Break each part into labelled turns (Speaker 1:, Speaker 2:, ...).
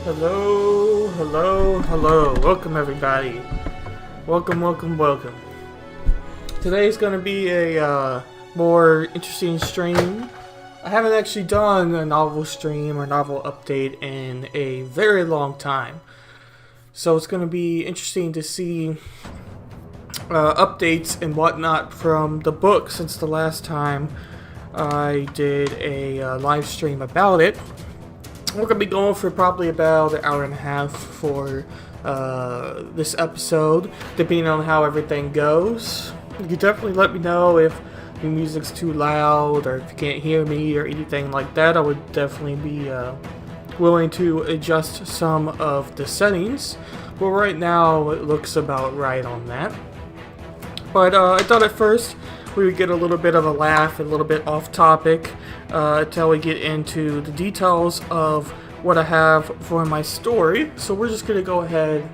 Speaker 1: Hello, hello, hello. Welcome everybody. Welcome. Today's gonna be a more interesting stream. I haven't actually done a novel stream or novel update in a very long time. So it's gonna be interesting to see updates and whatnot from the book since the last time I did a live stream about it. We're going to be going for probably about an hour and a half for this episode, depending on how everything goes. You can definitely let me know if the music's too loud or if you can't hear me or anything like that. I would definitely be willing to adjust some of the settings. But right now, it looks about right on that. But I thought at first we would get a little bit of a laugh, a little bit off topic, until we get into the details of what I have for my story. So we're just going to go ahead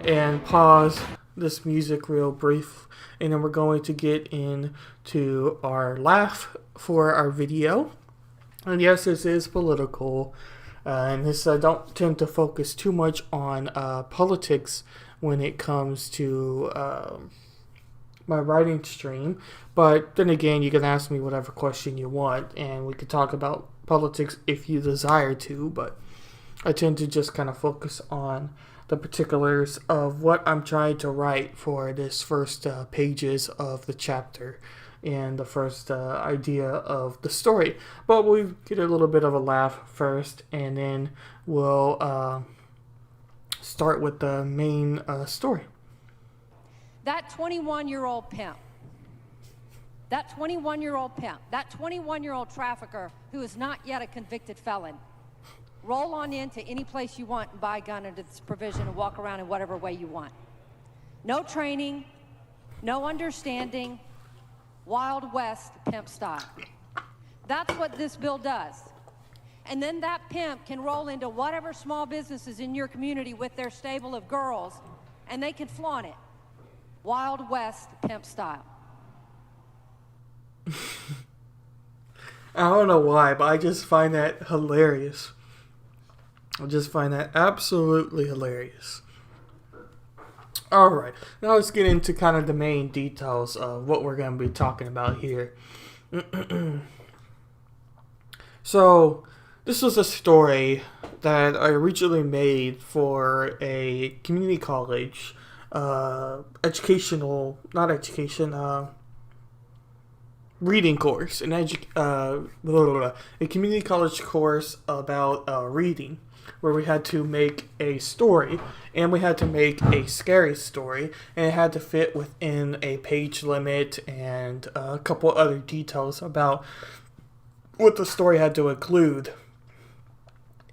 Speaker 1: and pause this music real brief, and then we're going to get into our laugh for our video. And yes, this is political, and this I don't tend to focus too much on politics when it comes to my writing stream, but then again, you can ask me whatever question you want, and we could talk about politics if you desire to, but I tend to just kind of focus on the particulars of what I'm trying to write for this first pages of the chapter and the first idea of the story. But we get a little bit of a laugh first, and then we'll start with the main story.
Speaker 2: That 21-year-old pimp, that 21-year-old trafficker who is not yet a convicted felon, roll on into any place you want and buy a gun under this provision and walk around in whatever way you want. No training, no understanding, Wild West pimp style. That's what this bill does. And then that pimp can roll into whatever small businesses in your community with their stable of girls, and they can flaunt it. Wild West pimp style.
Speaker 1: I don't know why, but I just find that hilarious. I just find that absolutely hilarious. Alright, now let's get into kind of the main details of what we're going to be talking about here. So, this was a story that I originally made for a community college reading course, a community college course about reading, where we had to make a story, and we had to make a scary story, and it had to fit within a page limit and a couple other details about what the story had to include.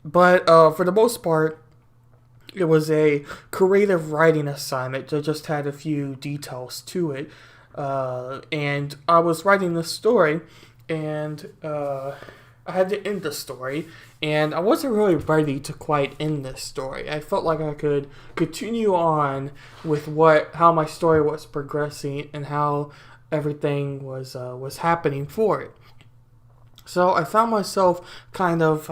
Speaker 1: But for the most part, it was a creative writing assignment that just had a few details to it. And I was writing this story, and I had to end the story, and I wasn't really ready to quite end this story. I felt like I could continue on with how my story was progressing and how everything was happening for it. So I found myself kind of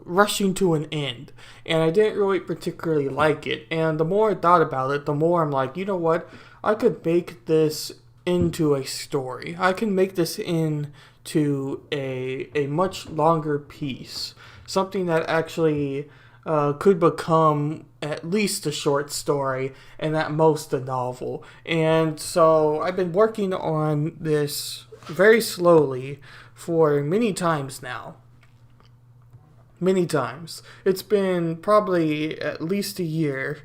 Speaker 1: rushing to an end, and I didn't really particularly like it. And the more I thought about it, the more I'm like, you know what? I could make this into a story. I can make this into a much longer piece, something that actually could become at least a short story, and at most a novel. And so I've been working on this very slowly for many times now. Many times. It's been probably at least a year.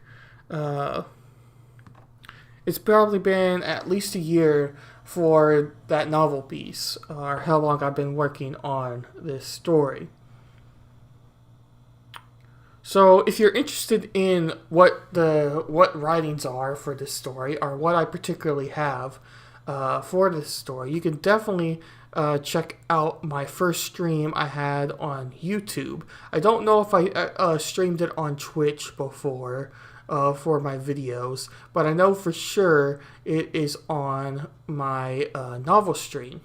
Speaker 1: It's probably been at least a year for that novel piece, or how long I've been working on this story. So if you're interested in what writings are for this story, or what I particularly have for this story, you can definitely check out my first stream I had on YouTube. I don't know if I streamed it on Twitch before for my videos, but I know for sure it is on my novel stream.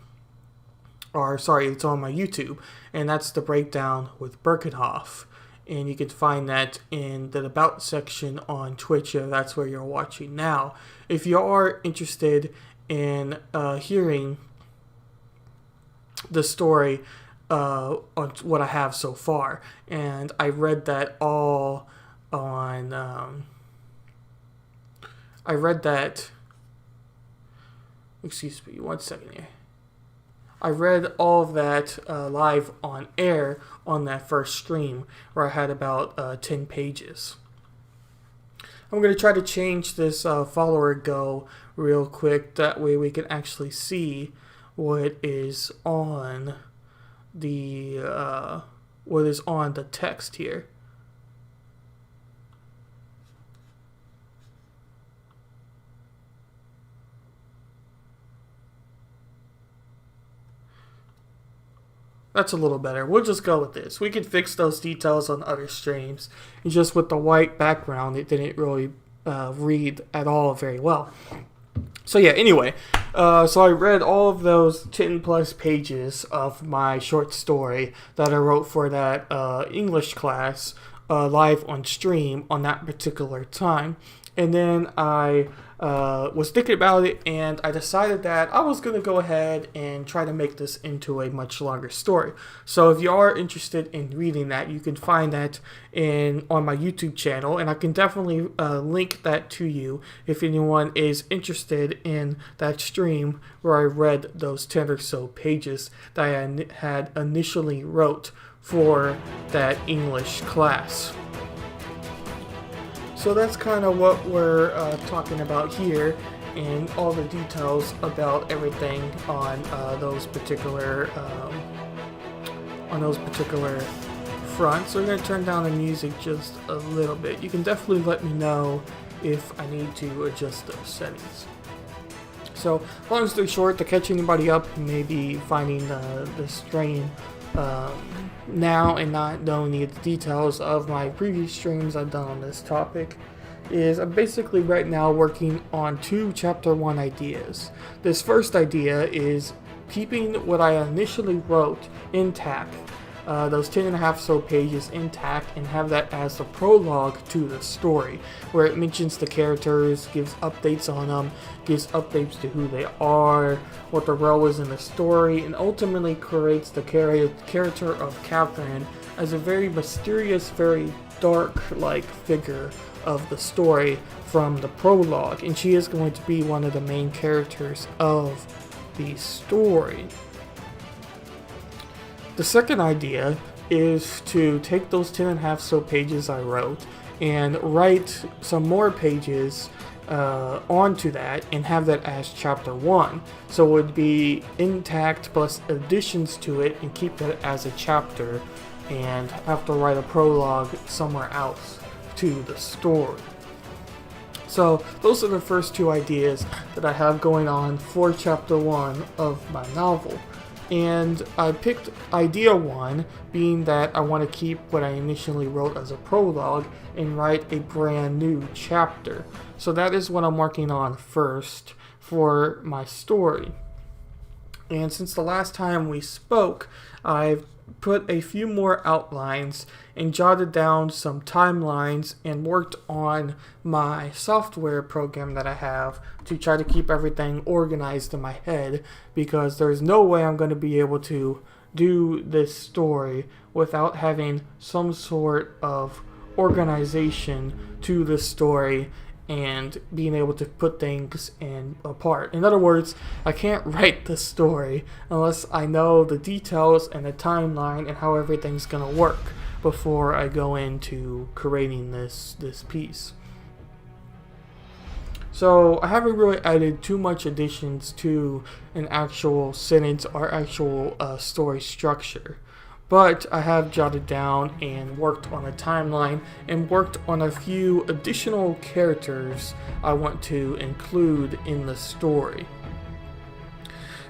Speaker 1: It's on my YouTube, and that's the breakdown with Birkenhoff. and you can find that in the About section on Twitch if that's where you're watching now. If you are interested in hearing the story on what I have so far, and I read that all on excuse me 1 second here. I read all of that live on air on that first stream where I had about 10 pages. I'm going to try to change this follower go real quick. That way we can actually see what is on the text here. That's a little better. We'll just go with this. We can fix those details on other streams. And just with the white background, it didn't really read at all very well. So yeah, anyway. So I read all of those 10 plus pages of my short story that I wrote for that English class live on stream on that particular time. And then I was thinking about it, and I decided that I was going to go ahead and try to make this into a much longer story. So if you are interested in reading that, you can find that on my YouTube channel, and I can definitely link that to you if anyone is interested in that stream where I read those 10 or so pages that I had initially wrote for that English class. So that's kind of what we're talking about here, and all the details about everything on those particular fronts. So we're going to turn down the music just a little bit. You can definitely let me know if I need to adjust those settings. So long story short, to catch anybody up, maybe finding the stream now and not knowing the details of my previous streams I've done on this topic, is I'm basically right now working on 2 chapter 1 ideas. This first idea is keeping what I initially wrote intact, those 10 and a half so pages intact, and have that as the prologue to the story, where it mentions the characters, gives updates on them, gives updates to who they are, what the role is in the story, and ultimately creates the character of Catherine as a very mysterious, very dark-like figure of the story from the prologue, and she is going to be one of the main characters of the story. The second idea is to take those 10 and a half so pages I wrote and write some more pages onto that and have that as chapter 1. So it would be intact plus additions to it, and keep that as a chapter, and have to write a prologue somewhere else to the story. So those are the first 2 ideas that I have going on for chapter 1 of my novel. And I picked idea 1, being that I want to keep what I initially wrote as a prologue and write a brand new chapter. So that is what I'm working on first for my story. And since the last time we spoke, I've put a few more outlines and jotted down some timelines and worked on my software program that I have to try to keep everything organized in my head, because there's no way I'm going to be able to do this story without having some sort of organization to the story and being able to put things apart. In other words, I can't write the story unless I know the details and the timeline and how everything's going to work before I go into creating this piece. So I haven't really added too much additions to an actual sentence or actual story structure. But I have jotted down and worked on a timeline and worked on a few additional characters I want to include in the story.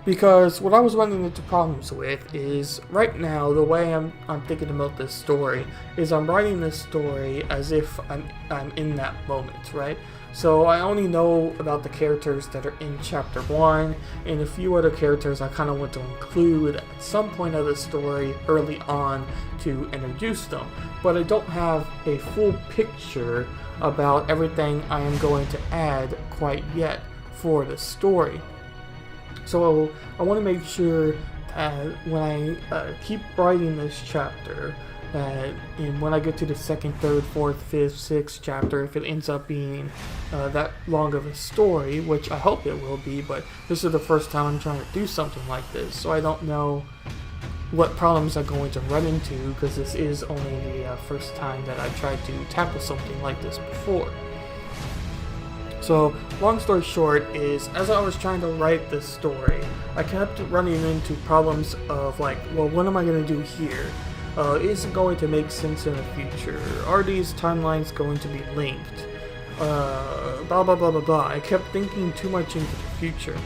Speaker 1: Because what I was running into problems with is, right now, the way I'm thinking about this story is I'm writing this story as if I'm in that moment, right? So I only know about the characters that are in Chapter 1, and a few other characters I kind of want to include at some point of the story early on to introduce them. But I don't have a full picture about everything I am going to add quite yet for the story. So I want to make sure that when I keep writing this chapter, and when I get to the second, third, fourth, fifth, sixth chapter, if it ends up being that long of a story, which I hope it will be, but this is the first time I'm trying to do something like this, so I don't know what problems I'm going to run into, because this is only the first time that I've tried to tackle something like this before. So, long story short is, as I was trying to write this story, I kept running into problems of like, well, what am I going to do here? Is it going to make sense in the future? Are these timelines going to be linked? Blah, blah, blah, blah, blah. I kept thinking too much into the future.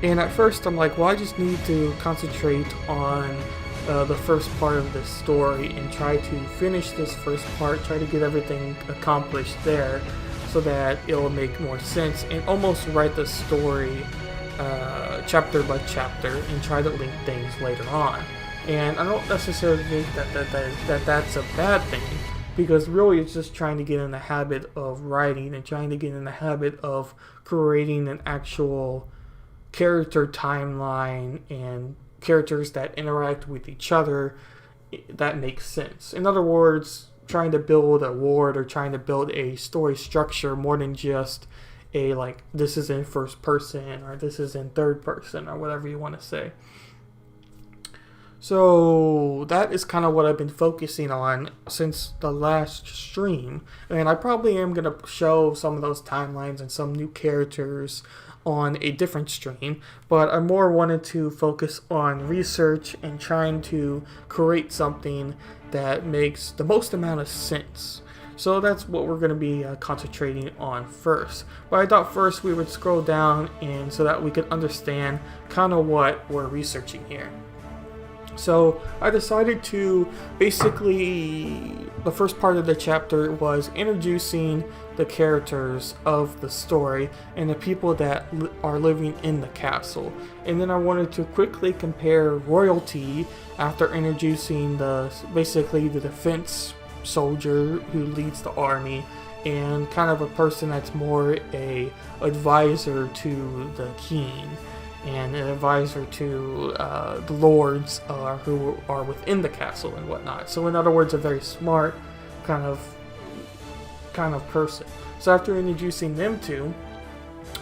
Speaker 1: And at first I'm like, well, I just need to concentrate on the first part of this story and try to finish this first part, try to get everything accomplished there so that it'll make more sense, and almost write the story chapter by chapter and try to link things later on. And I don't necessarily think that that's a bad thing, because really it's just trying to get in the habit of writing and trying to get in the habit of creating an actual character timeline and characters that interact with each other that makes sense. In other words, trying to build a world or trying to build a story structure more than just a like, this is in first person or this is in third person or whatever you want to say. So that is kind of what I've been focusing on since the last stream, and I probably am going to show some of those timelines and some new characters on a different stream, but I more wanted to focus on research and trying to create something that makes the most amount of sense. So that's what we're going to be concentrating on first. But I thought first we would scroll down and so that we could understand kind of what we're researching here. So I decided to basically, the first part of the chapter was introducing the characters of the story and the people that are living in the castle. And then I wanted to quickly compare royalty after introducing basically the defense soldier who leads the army, and kind of a person that's more a advisor to the king and an advisor to the lords who are within the castle and whatnot. So in other words, a very smart kind of person. So after introducing them two,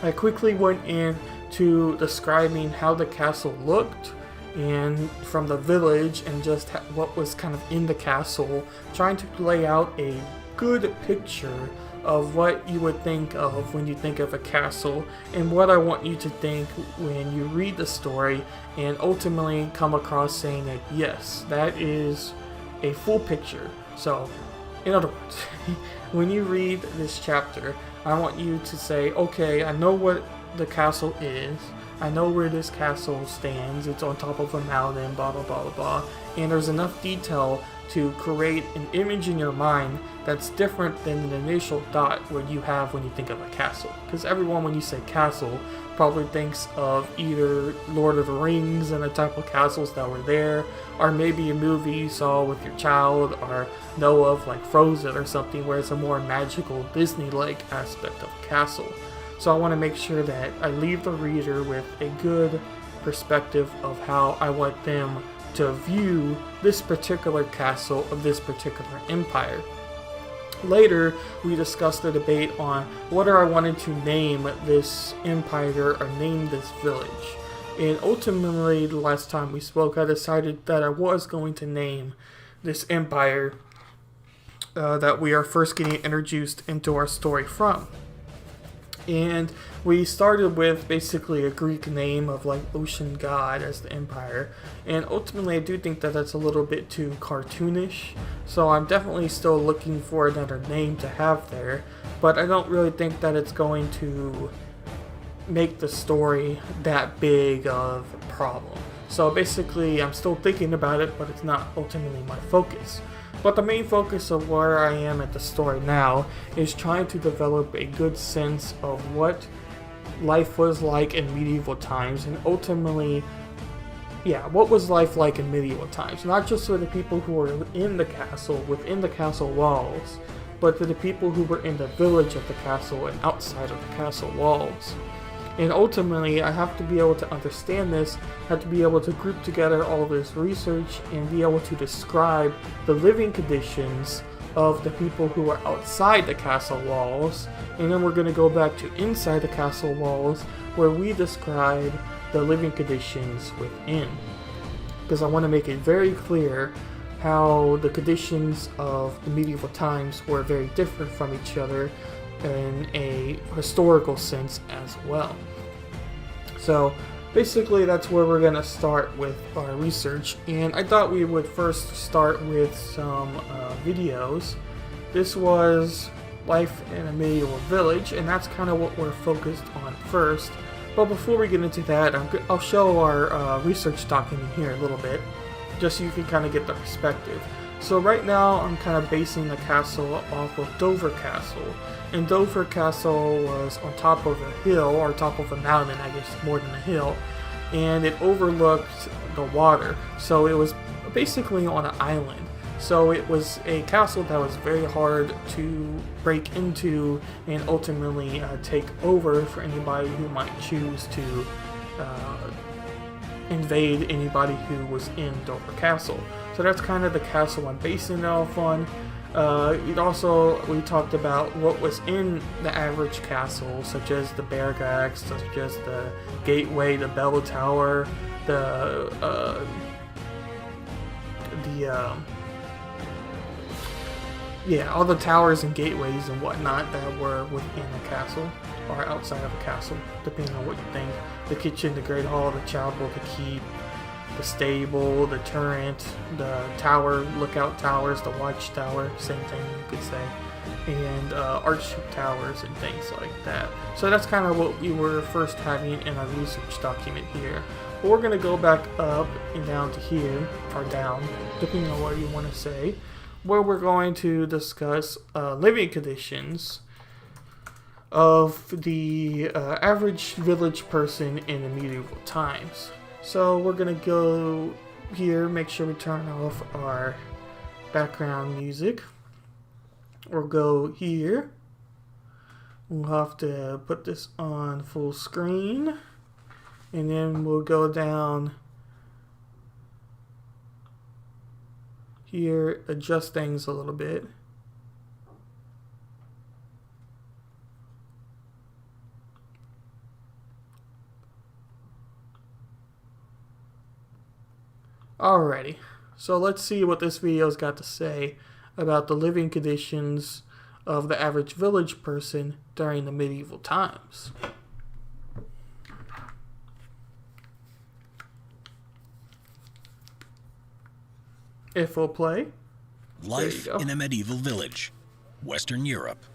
Speaker 1: I quickly went into describing how the castle looked and from the village and just what was kind of in the castle, trying to lay out a good picture of what you would think of when you think of a castle and what I want you to think when you read the story, and ultimately come across saying that yes, that is a full picture. So in other words, when you read this chapter, I want you to say, okay, I know what the castle is, I know where this castle stands, it's on top of a mountain, blah blah blah blah blah, and there's enough detail to create an image in your mind that's different than the initial thought what you have when you think of a castle. Because everyone, when you say castle, probably thinks of either Lord of the Rings and the type of castles that were there, or maybe a movie you saw with your child or know of like Frozen or something, where it's a more magical Disney-like aspect of a castle. So I want to make sure that I leave the reader with a good perspective of how I want them to view this particular castle of this particular empire. Later, we discussed the debate on whether I wanted to name this empire or name this village. And ultimately, the last time we spoke, I decided that I was going to name this empire that we are first getting introduced into our story from. And we started with basically a Greek name of like ocean god as the empire, and ultimately I do think that that's a little bit too cartoonish, so I'm definitely still looking for another name to have there, but I don't really think that it's going to make the story that big of a problem. So basically I'm still thinking about it, but it's not ultimately my focus. But the main focus of where I am at the story now is trying to develop a good sense of what life was like in medieval times, and ultimately, yeah, what was life like in medieval times? Not just for the people who were in the castle, within the castle walls, but for the people who were in the village of the castle and outside of the castle walls. And ultimately, I have to be able to understand this, have to be able to group together all of this research and be able to describe the living conditions of the people who are outside the castle walls. And then we're going to go back to inside the castle walls, where we describe the living conditions within. Because I want to make it very clear how the conditions of the medieval times were very different from each other in a historical sense as well. So basically that's where we're going to start with our research, and I thought we would first start with some videos. This was life in a medieval village, and that's kind of what we're focused on first. But before we get into that, I'll show our research document here a little bit, just so you can kind of get the perspective. So right now I'm kind of basing the castle off of Dover Castle. And Dover Castle was on top of a hill, or top of a mountain, I guess more than a hill, and it overlooked the water. So it was basically on an island. So it was a castle that was very hard to break into and ultimately take over for anybody who might choose to invade anybody who was in Dover Castle. So that's kind of the castle I'm basing it off on. We talked about what was in the average castle, such as the Beargax, such as the gateway, the bell tower, all the towers and gateways and whatnot that were within a castle or outside of a castle, depending on what you think. The kitchen, the great hall, the chapel, the keep, the stable, the turret, the tower, lookout towers, the watchtower, same thing you could say, and arch towers and things like that. So that's kind of what we were first having in our research document here. But we're going to go back up and down to here, or down, depending on what you want to say, where we're going to discuss living conditions of the average village person in the medieval times. So we're going to go here, make sure we turn off our background music. We'll go here. We'll have to put this on full screen. And then we'll go down here, adjust things a little bit. Alrighty, so let's see what this video's got to say about the living conditions of the average village person during the medieval times. If we'll play.
Speaker 3: Life in a medieval village, Western Europe.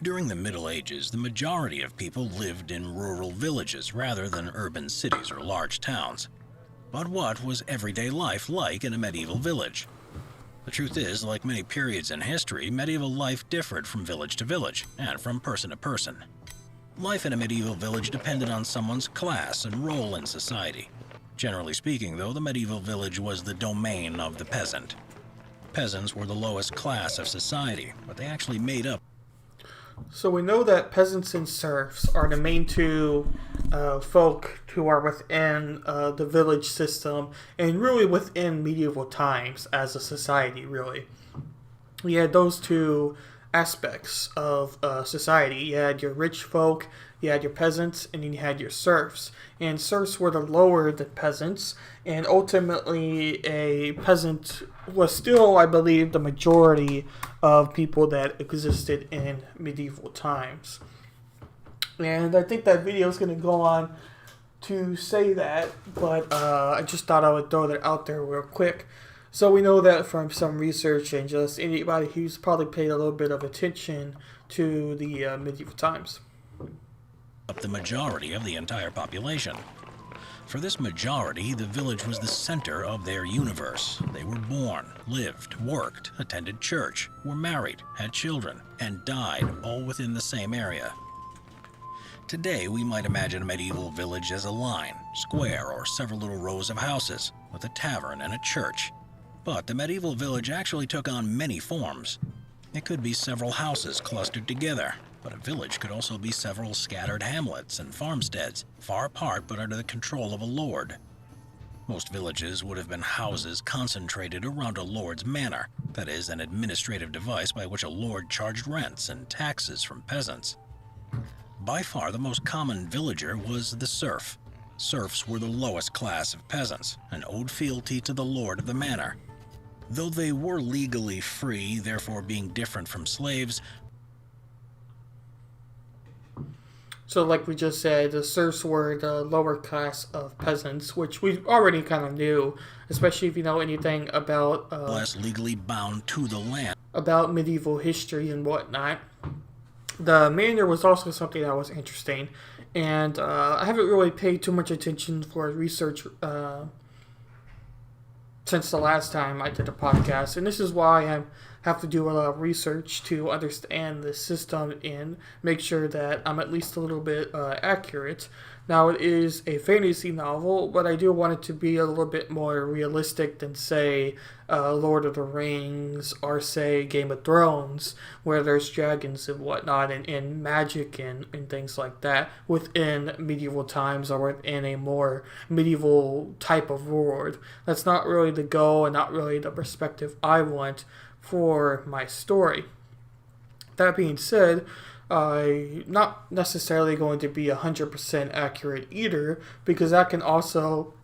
Speaker 3: During the Middle Ages, the majority of people lived in rural villages rather than urban cities or large towns. But what was everyday life like in a medieval village? The truth is, like many periods in history, medieval life differed from village to village and from person to person. Life in a medieval village depended on someone's class and role in society. Generally speaking, though, the medieval village was the domain of the peasant. Peasants were the lowest class of society, but they actually made up.
Speaker 1: So we know that peasants and serfs are the main two folk who are within the village system and really within medieval times as a society, really. You had those two aspects of society. You had your rich folk, you had your peasants, and then you had your serfs. And serfs were the lower than peasants, and ultimately a peasant was still, I believe, the majority of people that existed in medieval times. And I think that video is going to go on to say that, but I just thought I would throw that out there real quick. So we know that from some research and just anybody who's probably paid a little bit of attention to the medieval times.
Speaker 3: The majority of the entire population. For this majority, the village was the center of their universe. They were born, lived, worked, attended church, were married, had children, and died all within the same area. Today, we might imagine a medieval village as a line, square, or several little rows of houses, with a tavern and a church. But the medieval village actually took on many forms. It could be several houses clustered together, but a village could also be several scattered hamlets and farmsteads, far apart but under the control of a lord. Most villages would have been houses concentrated around a lord's manor, that is, an administrative device by which a lord charged rents and taxes from peasants. By far the most common villager was the serf. Serfs were the lowest class of peasants, and owed fealty to the lord of the manor. Though they were legally free, therefore being different from slaves.
Speaker 1: So like we just said, the serfs were the lower class of peasants, which we already kind of knew, especially if you know anything about
Speaker 3: Less legally bound to the land.
Speaker 1: About medieval history and whatnot. The manor was also something that was interesting, and I haven't really paid too much attention for research since the last time I did a podcast, and this is why I have to do a lot of research to understand the system and make sure that I'm at least a little bit accurate. Now, it is a fantasy novel, but I do want it to be a little bit more realistic than, say, Lord of the Rings or, say, Game of Thrones, where there's dragons and whatnot and magic and things like that within medieval times or within a more medieval type of world. That's not really the goal and not really the perspective I want for my story. That being said, not necessarily going to be 100% accurate either, because that can also,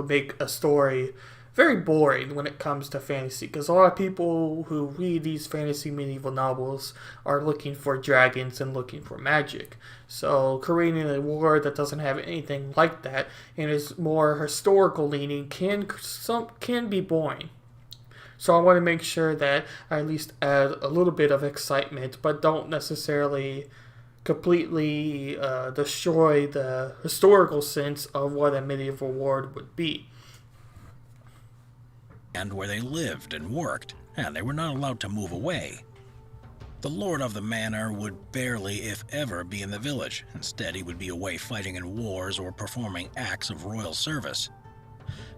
Speaker 1: make a story very boring when it comes to fantasy, because a lot of people who read these fantasy medieval novels are looking for dragons and looking for magic. So creating a world that doesn't have anything like that and is more historical leaning can be boring. So I want to make sure that I at least add a little bit of excitement, but don't necessarily completely destroy the historical sense of what a medieval world would be.
Speaker 3: And where they lived and worked, and they were not allowed to move away. The lord of the manor would barely, if ever, be in the village. Instead, he would be away fighting in wars or performing acts of royal service.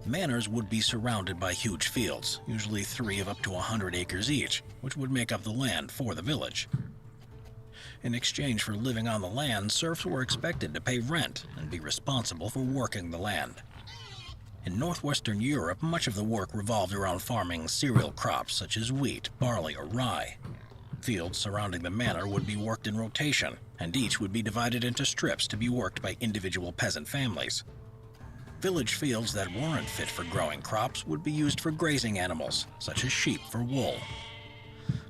Speaker 3: Manors would be surrounded by huge fields, usually 3 of up to 100 acres each, which would make up the land for the village. In exchange for living on the land, serfs were expected to pay rent and be responsible for working the land. In northwestern Europe, much of the work revolved around farming cereal crops such as wheat, barley, or rye. Fields surrounding the manor would be worked in rotation, and each would be divided into strips to be worked by individual peasant families. Village fields that weren't fit for growing crops would be used for grazing animals, such as sheep for wool.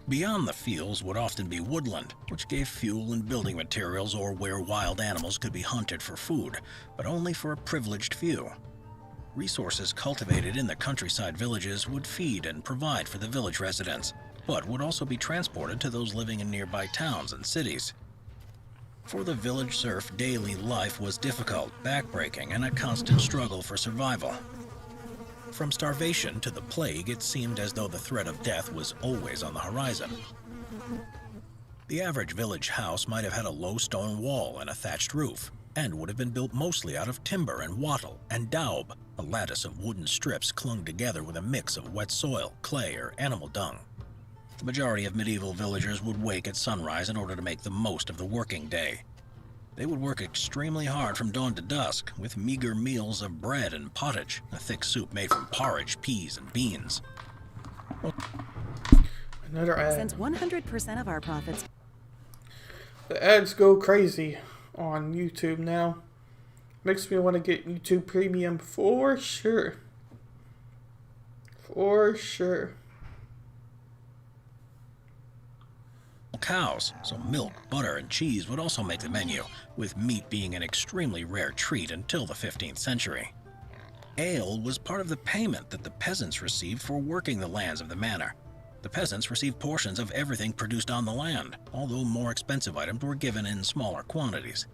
Speaker 3: Beyond the fields would often be woodland, which gave fuel and building materials or where wild animals could be hunted for food, but only for a privileged few. Resources cultivated in the countryside villages would feed and provide for the village residents, but would also be transported to those living in nearby towns and cities. For the village serf, daily life was difficult, backbreaking, and a constant struggle for survival. From starvation to the plague, it seemed as though the threat of death was always on the horizon. The average village house might have had a low stone wall and a thatched roof, and would have been built mostly out of timber and wattle and daub, a lattice of wooden strips clung together with a mix of wet soil, clay, or animal dung. The majority of medieval villagers would wake at sunrise in order to make the most of the working day. They would work extremely hard from dawn to dusk, with meager meals of bread and pottage, a thick soup made from porridge, peas, and beans.
Speaker 1: Another ad.
Speaker 4: Since 100% of our profits...
Speaker 1: The ads go crazy on YouTube now. Makes me want to get YouTube Premium for sure. For sure.
Speaker 3: Cows, so milk, butter, and cheese would also make the menu, with meat being an extremely rare treat until the 15th century. Ale was part of the payment that the peasants received for working the lands of the manor. The peasants received portions of everything produced on the land, although more expensive items were given in smaller quantities.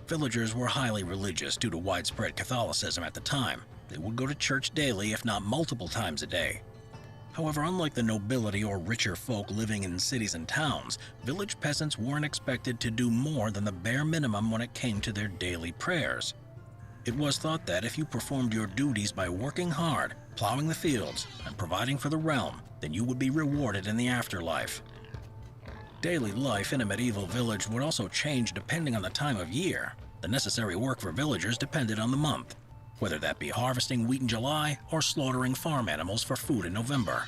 Speaker 3: Villagers were highly religious due to widespread Catholicism at the time. They would go to church daily, if not multiple times a day. However, unlike the nobility or richer folk living in cities and towns, village peasants weren't expected to do more than the bare minimum when it came to their daily prayers. It was thought that if you performed your duties by working hard, plowing the fields, and providing for the realm, then you would be rewarded in the afterlife. Daily life in a medieval village would also change depending on the time of year. The necessary work for villagers depended on the month, whether that be harvesting wheat in July or slaughtering farm animals for food in November.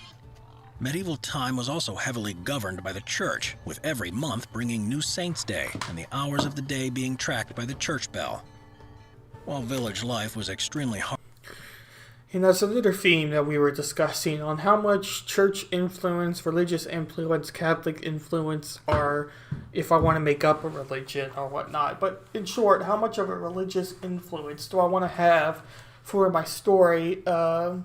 Speaker 3: Medieval time was also heavily governed by the church, with every month bringing New Saints' Day and the hours of the day being tracked by the church bell. While village life was extremely hard.
Speaker 1: And that's another theme that we were discussing on how much church influence, religious influence, Catholic influence are if I want to make up a religion or whatnot. But in short, how much of a religious influence do I want to have for my story? And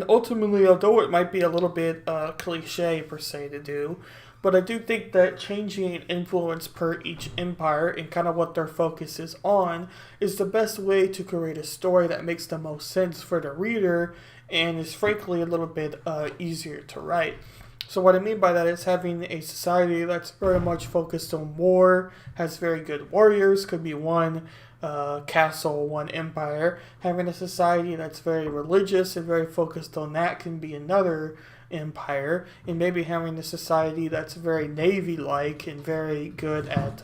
Speaker 1: ultimately, although it might be a little bit cliche per se to do, but I do think that changing influence per each empire and kind of what their focus is on is the best way to create a story that makes the most sense for the reader and is frankly a little bit easier to write. So what I mean by that is having a society that's very much focused on war, has very good warriors, could be one castle, one empire. Having a society that's very religious and very focused on that can be another empire, and maybe having a society that's very navy-like and very good at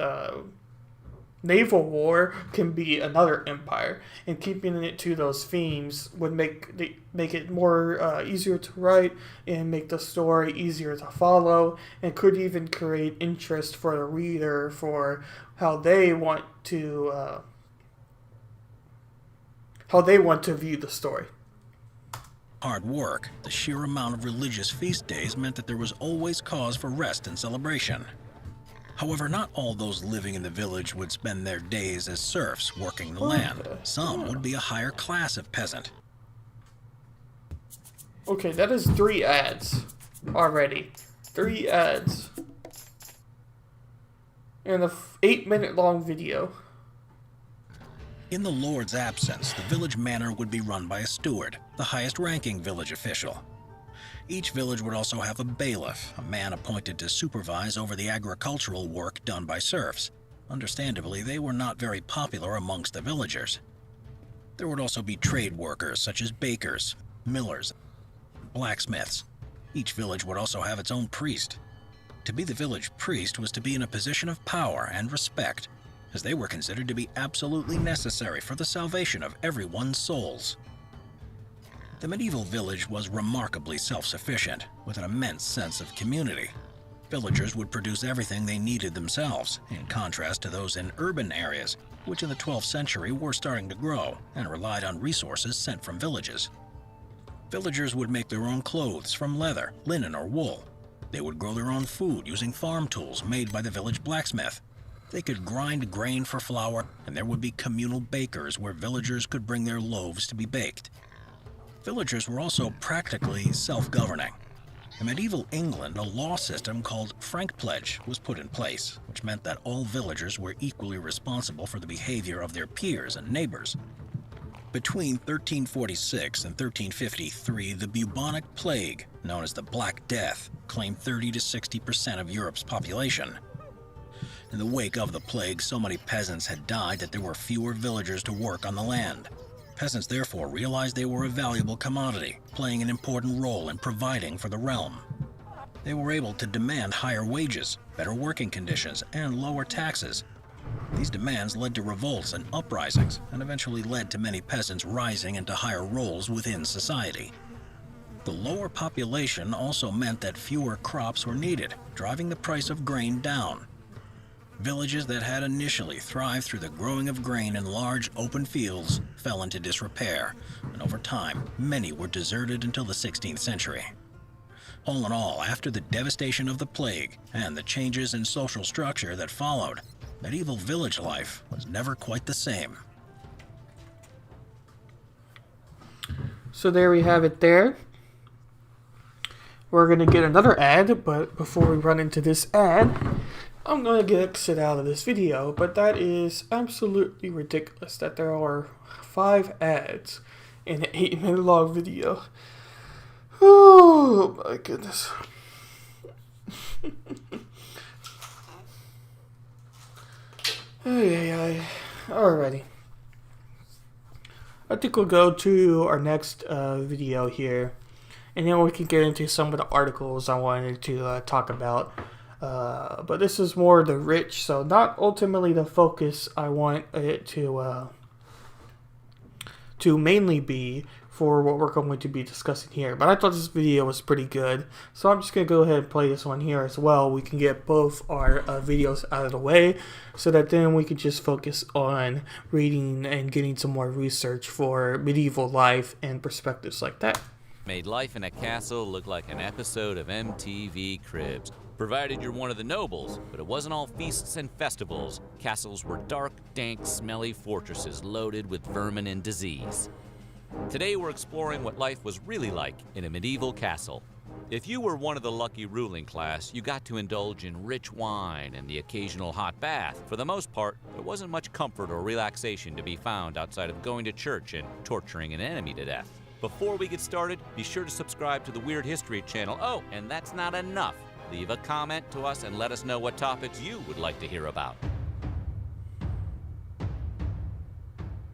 Speaker 1: naval war can be another empire. And keeping it to those themes would make it more easier to write and make the story easier to follow, and could even create interest for the reader for how they want to view the story.
Speaker 3: Hard work, the sheer amount of religious feast days meant that there was always cause for rest and celebration. However, not all those living in the village would spend their days as serfs working the land. Some would be a higher class of peasant.
Speaker 1: Okay, that is 3 ads already. 3 ads. And a 8-minute long video.
Speaker 3: In the Lord's absence, the village manor would be run by a steward, the highest-ranking village official. Each village would also have a bailiff, a man appointed to supervise over the agricultural work done by serfs. Understandably, they were not very popular amongst the villagers. There would also be trade workers such as bakers, millers, and blacksmiths. Each village would also have its own priest. To be the village priest was to be in a position of power and respect, as they were considered to be absolutely necessary for the salvation of everyone's souls. The medieval village was remarkably self-sufficient, with an immense sense of community. Villagers would produce everything they needed themselves, in contrast to those in urban areas, which in the 12th century were starting to grow and relied on resources sent from villages. Villagers would make their own clothes from leather, linen, or wool. They would grow their own food using farm tools made by the village blacksmith. They could grind grain for flour, and there would be communal bakers where villagers could bring their loaves to be baked. Villagers were also practically self-governing. In medieval England, a law system called frank pledge was put in place, which meant that all villagers were equally responsible for the behavior of their peers and neighbors. Between 1346 and 1353, the bubonic plague, known as the Black Death, claimed 30 to 60% of Europe's population. In the wake of the plague, so many peasants had died that there were fewer villagers to work on the land. Peasants therefore realized they were a valuable commodity, playing an important role in providing for the realm. They were able to demand higher wages, better working conditions, and lower taxes. These demands led to revolts and uprisings, and eventually led to many peasants rising into higher roles within society. The lower population also meant that fewer crops were needed, driving the price of grain down. Villages that had initially thrived through the growing of grain in large open fields fell into disrepair, and over time, many were deserted until the 16th century. All in all, after the devastation of the plague and the changes in social structure that followed, medieval village life was never quite the same.
Speaker 1: So there we have it there. We're going to get another ad, but before we run into this ad, I'm gonna get exit out of this video, but that is absolutely ridiculous that there are 5 ads in an 8-minute long video. Oh my goodness. Alrighty. I think we'll go to our next video here, and then we can get into some of the articles I wanted to talk about. But this is more the rich, so not ultimately the focus I want it to mainly be for what we're going to be discussing here. But I thought this video was pretty good, so I'm just going to go ahead and play this one here as well. We can get both our videos out of the way, so that then we can just focus on reading and getting some more research for medieval life and perspectives like that.
Speaker 5: Made life in a castle look like an episode of MTV Cribs. Provided you're one of the nobles, but it wasn't all feasts and festivals. Castles were dark, dank, smelly fortresses loaded with vermin and disease. Today we're exploring what life was really like in a medieval castle. If you were one of the lucky ruling class, you got to indulge in rich wine and the occasional hot bath. For the most part, there wasn't much comfort or relaxation to be found outside of going to church and torturing an enemy to death. Before we get started, be sure to subscribe to the Weird History channel. Oh, and that's not enough. Leave a comment to us and let us know what topics you would like to hear about.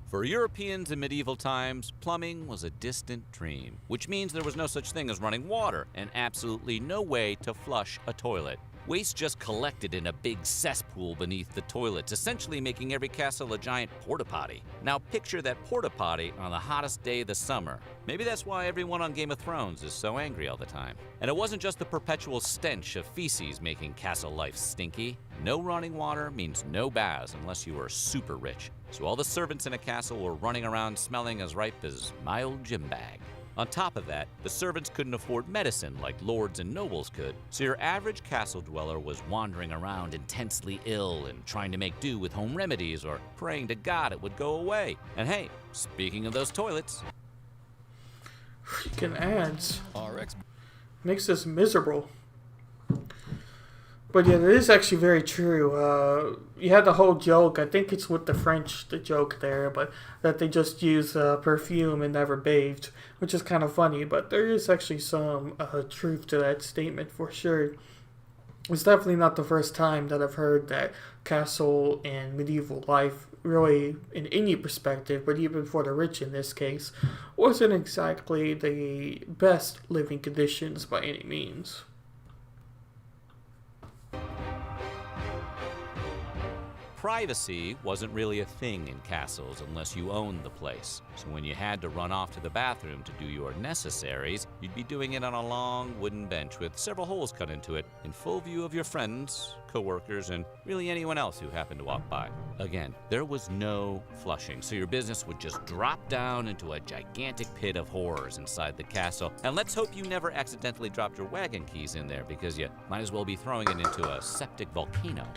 Speaker 5: For Europeans in medieval times, plumbing was a distant dream, which means there was no such thing as running water and absolutely no way to flush a toilet. Waste just collected in a big cesspool beneath the toilets, essentially making every castle a giant porta potty. Now picture that porta potty on the hottest day of the summer. Maybe that's why everyone on Game of Thrones is so angry all the time. And it wasn't just the perpetual stench of feces making castle life stinky. No running water means no baths unless you were super rich. So all the servants in a castle were running around smelling as ripe as my old gym bag. On top of that, the servants couldn't afford medicine like lords and nobles could, so your average castle dweller was wandering around intensely ill and trying to make do with home remedies or praying to God it would go away. And hey, speaking of those toilets...
Speaker 1: Freaking ads. Makes this miserable. But yeah, that is actually very true. You had the whole joke, I think it's with the French, the joke there, but that they just use perfume and never bathed, which is kind of funny, but there is actually some truth to that statement for sure. It's definitely not the first time that I've heard that castle and medieval life, really in any perspective, but even for the rich in this case, wasn't exactly the best living conditions by any means.
Speaker 5: Privacy wasn't really a thing in castles unless you owned the place. So when you had to run off to the bathroom to do your necessaries, you'd be doing it on a long wooden bench with several holes cut into it, in full view of your friends, co-workers, and really anyone else who happened to walk by. Again, there was no flushing, so your business would just drop down into a gigantic pit of horrors inside the castle. And let's hope you never accidentally dropped your wagon keys in there, because you might as well be throwing it into a septic volcano.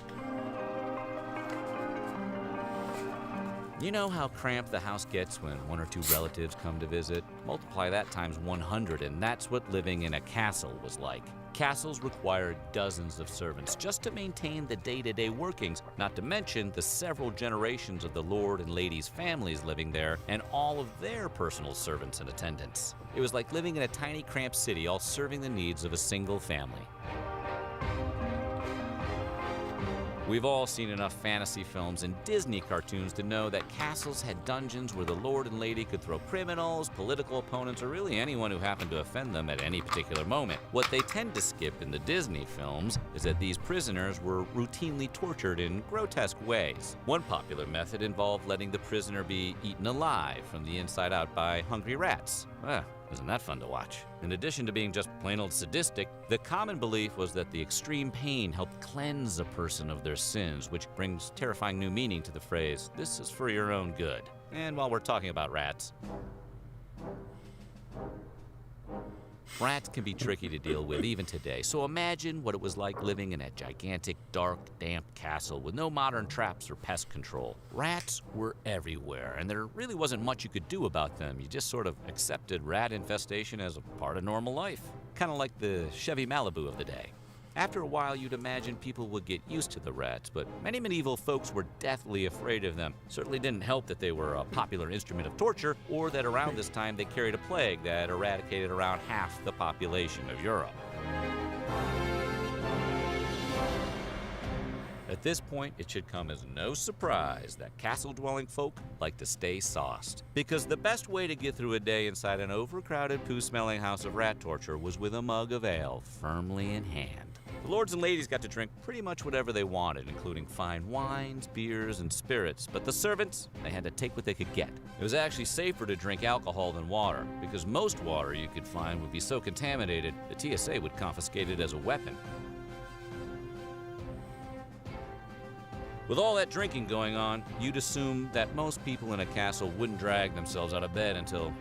Speaker 5: You know how cramped the house gets when one or two relatives come to visit? Multiply that times 100, and that's what living in a castle was like. Castles required dozens of servants just to maintain the day-to-day workings, not to mention the several generations of the lord and lady's families living there and all of their personal servants and attendants. It was like living in a tiny cramped city, all serving the needs of a single family. We've all seen enough fantasy films and Disney cartoons to know that castles had dungeons where the lord and lady could throw criminals, political opponents, or really anyone who happened to offend them at any particular moment. What they tend to skip in the Disney films is that these prisoners were routinely tortured in grotesque ways. One popular method involved letting the prisoner be eaten alive from the inside out by hungry rats. Isn't that fun to watch? In addition to being just plain old sadistic, the common belief was that the extreme pain helped cleanse a person of their sins, which brings terrifying new meaning to the phrase, "This is for your own good." And while we're talking about rats, rats can be tricky to deal with even today, so imagine what it was like living in a gigantic, dark, damp castle with no modern traps or pest control. Rats were everywhere, and there really wasn't much you could do about them. You just sort of accepted rat infestation as a part of normal life, kind of like the Chevy Malibu of the day. After a while, you'd imagine people would get used to the rats, but many medieval folks were deathly afraid of them. Certainly didn't help that they were a popular instrument of torture, or that around this time they carried a plague that eradicated around half the population of Europe. At this point, it should come as no surprise that castle-dwelling folk like to stay sauced. Because the best way to get through a day inside an overcrowded, poo-smelling house of rat torture was with a mug of ale firmly in hand. The lords and ladies got to drink pretty much whatever they wanted, including fine wines, beers, and spirits. But the servants, they had to take what they could get. It was actually safer to drink alcohol than water, because most water you could find would be so contaminated, the TSA would confiscate it as a weapon. With all that drinking going on, you'd assume that most people in a castle wouldn't drag themselves out of bed until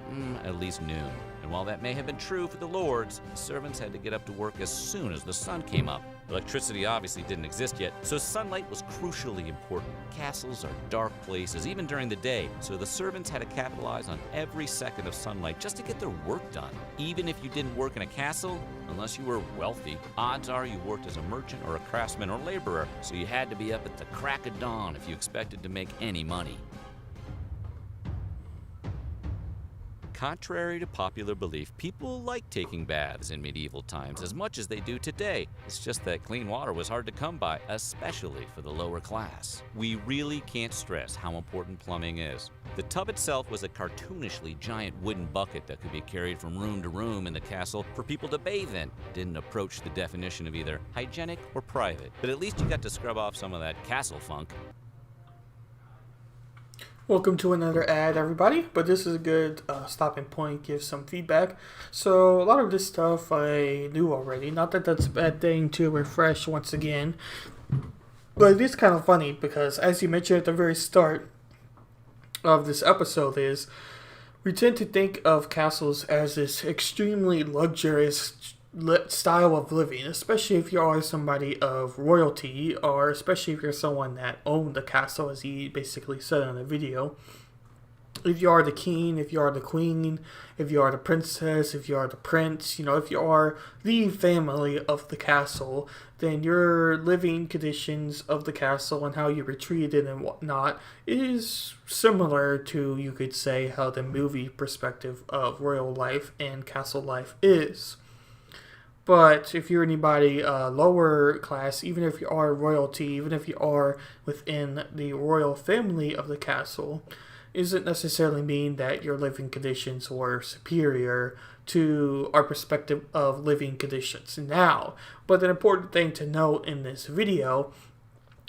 Speaker 5: at least noon. And while that may have been true for the lords, the servants had to get up to work as soon as the sun came up. Electricity obviously didn't exist yet, so sunlight was crucially important. Castles are dark places, even during the day, so the servants had to capitalize on every second of sunlight just to get their work done. Even if you didn't work in a castle, unless you were wealthy, odds are you worked as a merchant or a craftsman or laborer, so you had to be up at the crack of dawn if you expected to make any money. Contrary to popular belief, people liked taking baths in medieval times as much as they do today. It's just that clean water was hard to come by, especially for the lower class. We really can't stress how important plumbing is. The tub itself was a cartoonishly giant wooden bucket that could be carried from room to room in the castle for people to bathe in. Didn't approach the definition of either hygienic or private, but at least you got to scrub off some of that castle funk.
Speaker 1: Welcome to another ad, everybody, but this is a good stopping point, give some feedback. So a lot of this stuff I knew already, not that that's a bad thing to refresh once again, but it is kind of funny because, as you mentioned at the very start of this episode, is we tend to think of castles as this extremely luxurious style of living, especially if you are somebody of royalty, or especially if you're someone that owned the castle, as he basically said in the video. If you are the king, if you are the queen, if you are the princess, if you are the prince, if you are the family of the castle, then your living conditions of the castle and how you were treated and whatnot is similar to, you could say, how the movie perspective of royal life and castle life is. But if you're anybody lower class, even if you are royalty, even if you are within the royal family of the castle, doesn't necessarily mean that your living conditions were superior to our perspective of living conditions now. But an important thing to note in this video,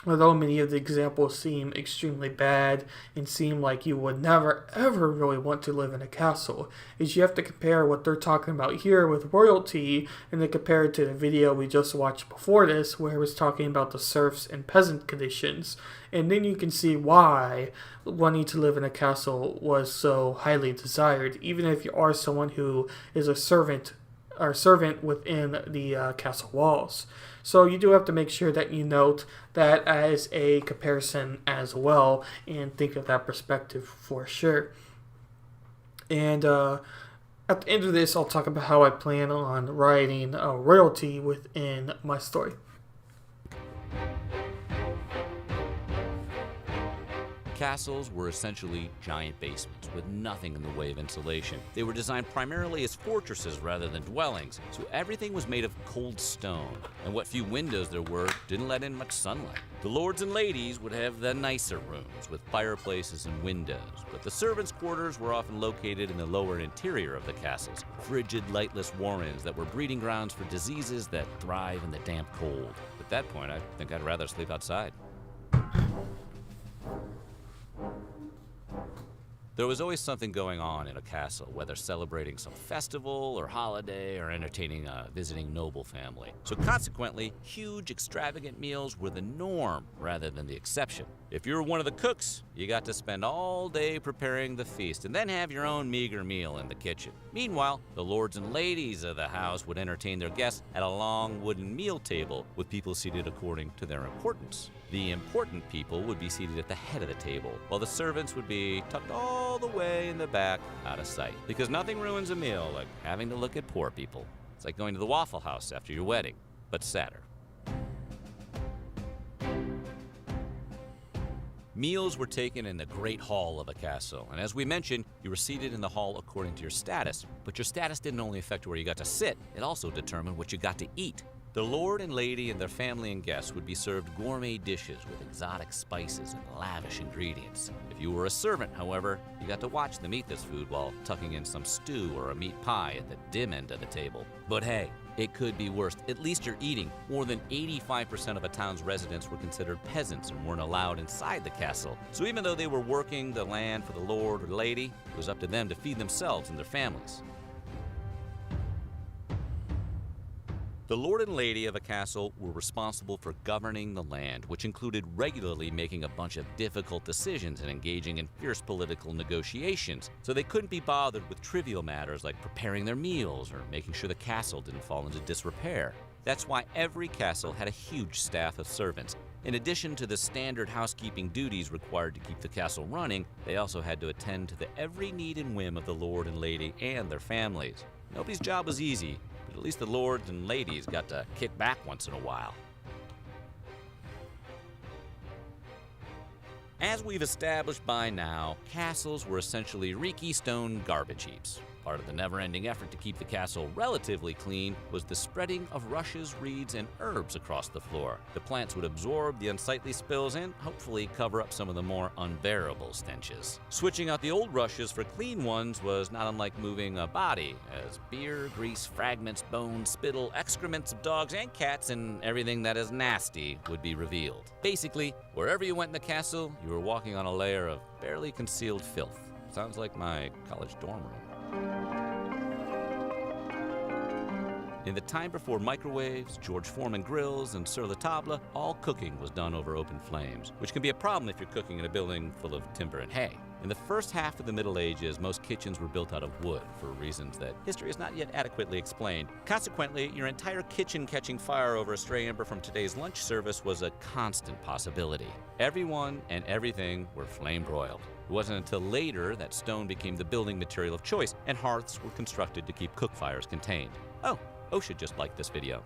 Speaker 1: although many of the examples seem extremely bad and seem like you would never ever really want to live in a castle, is you have to compare what they're talking about here with royalty and then compare it to the video we just watched before this, where it was talking about the serfs and peasant conditions. And then you can see why wanting to live in a castle was so highly desired, even if you are someone who is a servant within the castle walls. So you do have to make sure that you note that as a comparison as well and think of that perspective for sure. And at the end of this, I'll talk about how I plan on writing royalty within my story.
Speaker 5: Castles were essentially giant basements with nothing in the way of insulation. They were designed primarily as fortresses rather than dwellings, so everything was made of cold stone, and what few windows there were didn't let in much sunlight. The lords and ladies would have the nicer rooms with fireplaces and windows, but the servants' quarters were often located in the lower interior of the castles, frigid, lightless warrens that were breeding grounds for diseases that thrive in the damp cold. At that point, I think I'd rather sleep outside. There was always something going on in a castle, whether celebrating some festival or holiday or entertaining a visiting noble family. So consequently, huge, extravagant meals were the norm rather than the exception. If you were one of the cooks, you got to spend all day preparing the feast and then have your own meager meal in the kitchen. Meanwhile, the lords and ladies of the house would entertain their guests at a long wooden meal table with people seated according to their importance. The important people would be seated at the head of the table, while the servants would be tucked all the way in the back, out of sight. Because nothing ruins a meal like having to look at poor people. It's like going to the Waffle House after your wedding, but sadder. Meals were taken in the Great Hall of a castle, and as we mentioned, you were seated in the hall according to your status. But your status didn't only affect where you got to sit, it also determined what you got to eat. The lord and lady and their family and guests would be served gourmet dishes with exotic spices and lavish ingredients. If you were a servant, however, you got to watch them eat this food while tucking in some stew or a meat pie at the dim end of the table. But hey, it could be worse. At least you're eating. More than 85% of a town's residents were considered peasants and weren't allowed inside the castle. So even though they were working the land for the lord or lady, it was up to them to feed themselves and their families. The lord and lady of a castle were responsible for governing the land, which included regularly making a bunch of difficult decisions and engaging in fierce political negotiations. So they couldn't be bothered with trivial matters like preparing their meals or making sure the castle didn't fall into disrepair. That's why every castle had a huge staff of servants. In addition to the standard housekeeping duties required to keep the castle running, they also had to attend to the every need and whim of the lord and lady and their families. Nobody's job was easy, but at least the lords and ladies got to kick back once in a while. As we've established by now, castles were essentially reeky stone garbage heaps. Part of the never-ending effort to keep the castle relatively clean was the spreading of rushes, reeds, and herbs across the floor. The plants would absorb the unsightly spills and hopefully cover up some of the more unbearable stenches. Switching out the old rushes for clean ones was not unlike moving a body, as beer, grease, fragments, bones, spittle, excrements of dogs and cats, and everything that is nasty would be revealed. Basically, wherever you went in the castle, you were walking on a layer of barely concealed filth. Sounds like my college dorm room. In the time before microwaves, George Foreman grills, and sur la table, all cooking was done over open flames, which can be a problem if you're cooking in a building full of timber and hay. In the first half of the Middle Ages, most kitchens were built out of wood for reasons that history has not yet adequately explained. Consequently, your entire kitchen catching fire over a stray ember from today's lunch service was a constant possibility. Everyone and everything were flame-broiled. It wasn't until later that stone became the building material of choice, and hearths were constructed to keep cook fires contained. Oh, OSHA just liked this video.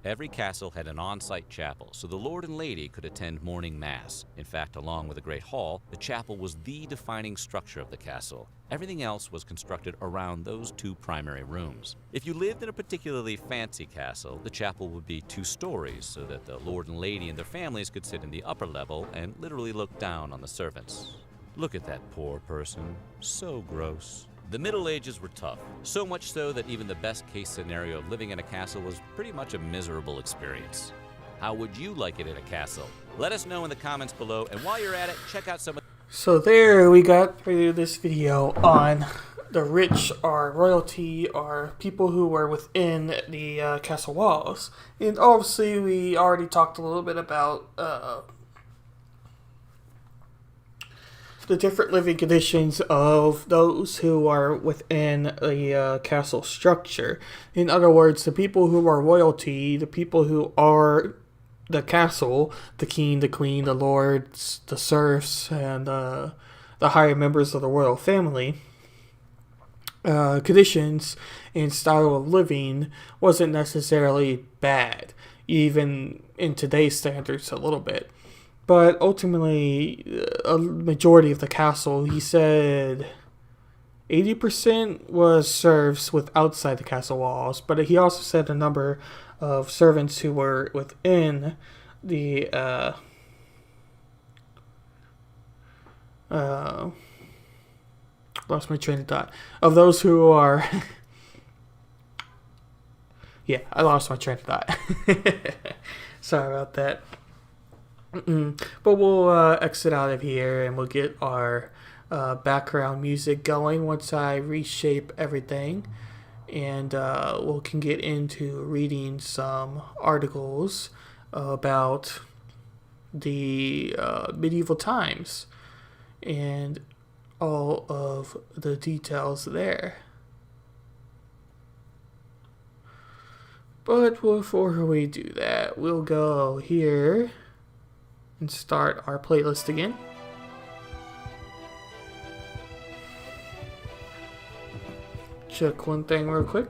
Speaker 5: Every castle had an on-site chapel, so the lord and lady could attend morning mass. In fact, along with the Great Hall, the chapel was the defining structure of the castle. Everything else was constructed around those two primary rooms. If you lived in a particularly fancy castle, the chapel would be 2 stories so that the lord and lady and their families could sit in the upper level and literally look down on the servants. Look at that poor person. So gross. The Middle Ages were tough, so much so that even the best-case scenario of living in a castle was pretty much a miserable experience. How would you like it in a castle? Let us know in the comments below, and while you're at it, check out some of...
Speaker 1: So there we got through this video on the rich or royalty or people who were within the castle walls. And obviously we already talked a little bit about the different living conditions of those who are within the castle structure. In other words, the people who are royalty, the people who are the castle, the king, the queen, the lords, the serfs, and the higher members of the royal family, conditions and style of living wasn't necessarily bad, even in today's standards a little bit. But ultimately, a majority of the castle, he said 80% was serfs with outside the castle walls, but he also said a number of servants who were within the lost my train of thought. Of those who are yeah, I lost my train of thought. Sorry about that. But we'll exit out of here and we'll get our background music going once I reshape everything, and we can get into reading some articles about the medieval times and all of the details there. But before we do that, we'll go here and start our playlist again. Check one thing real quick.